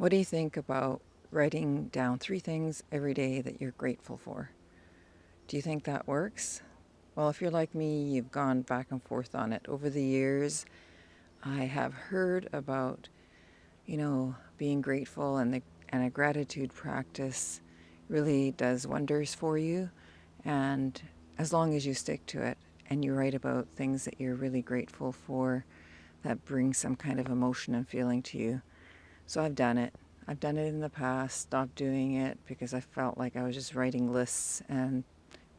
What do you think about writing down 3 things every day that you're grateful for? Do you think that works? Well, if you're like me, you've gone back and forth on it. Over the years, I have heard about, being grateful and a gratitude practice really does wonders for you. And as long as you stick to it and you write about things that you're really grateful for, that bring some kind of emotion and feeling to you. So I've done it. I've done it in the past, stopped doing it because I felt like I was just writing lists and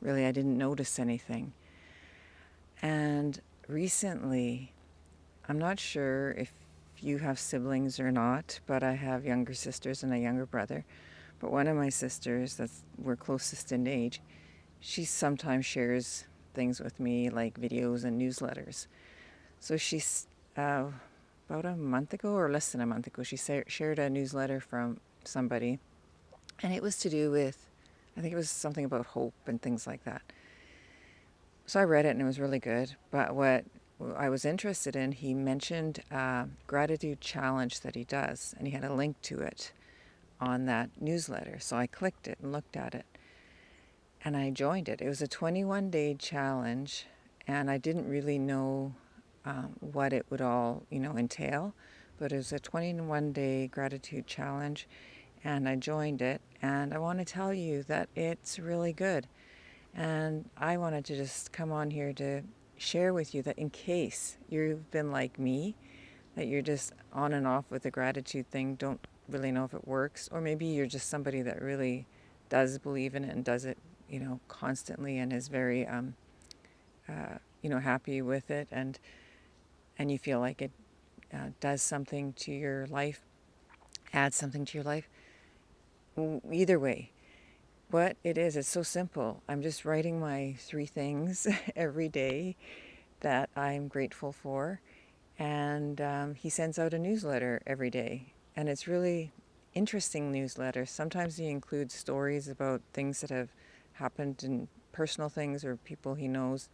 really I didn't notice anything. And recently, I'm not sure if you have siblings or not, but I have younger sisters and a younger brother. But one of my sisters, that's we're closest in age, she sometimes shares things with me like videos and newsletters. So she's about a month ago or less than a month ago, she shared a newsletter from somebody, and it was to do with, I think it was something about hope and things like that. So I read it and it was really good. But what I was interested in, he mentioned a gratitude challenge that he does, and he had a link to it on that newsletter. So I clicked it and looked at it, and I joined it. It was a 21-day challenge, and I didn't really know what it would all, entail. But it was a 21-day gratitude challenge, and I joined it. And I want to tell you that it's really good. And I wanted to just come on here to share with you that in case you've been like me, that you're just on and off with the gratitude thing, don't really know if it works, or maybe you're just somebody that really does believe in it and does it, constantly and is very, happy with it, and you feel like it does something to your life, adds something to your life. Either way, what it is, it's so simple. I'm just writing my 3 things every day that I'm grateful for. And he sends out a newsletter every day. And it's really interesting newsletter. Sometimes he includes stories about things that have happened in personal things or people he knows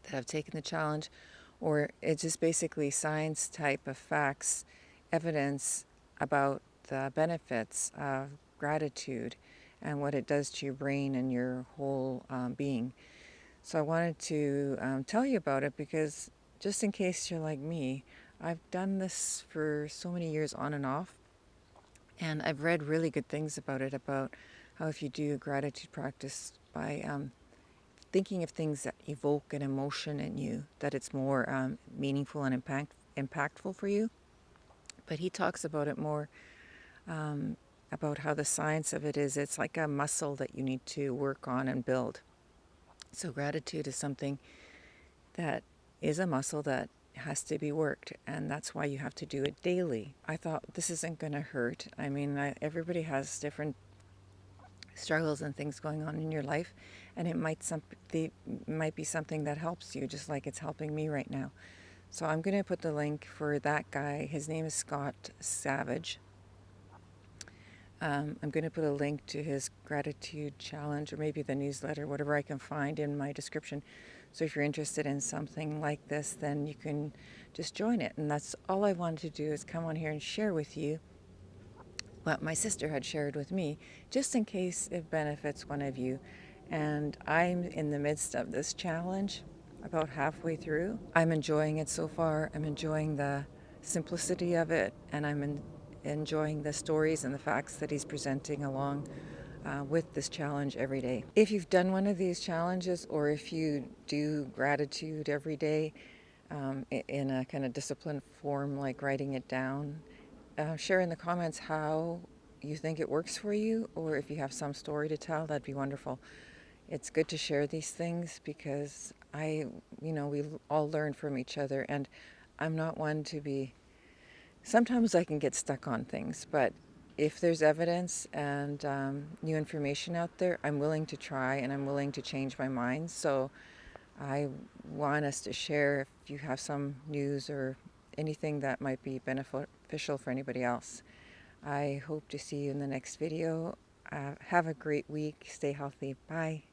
that have taken the challenge. Or it's just basically science type of facts, evidence about the benefits of gratitude and what it does to your brain and your whole being. So I wanted to tell you about it because just in case you're like me, I've done this for so many years on and off, and I've read really good things about it, about how if you do a gratitude practice by thinking of things that evoke an emotion in you, that it's more meaningful and impactful for you. But he talks about it more, about how the science of it is it's like a muscle that you need to work on and build. So gratitude is something that is a muscle that has to be worked, and that's why you have to do it daily. I thought this isn't going to hurt. I mean, everybody has different struggles and things going on in your life, and it might be something that helps you, just like it's helping me right now. So I'm going to put the link for that guy. His name is Scott Savage. I'm going to put a link to his gratitude challenge or maybe the newsletter, whatever I can find in my description. So if you're interested in something like this, then you can just join it. And that's all I wanted to do, is come on here and share with you what my sister had shared with me, just in case it benefits one of you. And I'm in the midst of this challenge, about halfway through. I'm enjoying it so far. I'm enjoying the simplicity of it, and enjoying the stories and the facts that he's presenting along with this challenge every day. If you've done one of these challenges, or if you do gratitude every day in a kind of disciplined form, like writing it down, share in the comments how you think it works for you, or if you have some story to tell, that'd be wonderful. It's good to share these things because we all learn from each other, and I'm not one to be, sometimes I can get stuck on things, but if there's evidence and new information out there, I'm willing to try and I'm willing to change my mind. So I want us to share if you have some news or anything that might be beneficial for anybody else. I hope to see you in the next video. Have a great week. Stay healthy. Bye.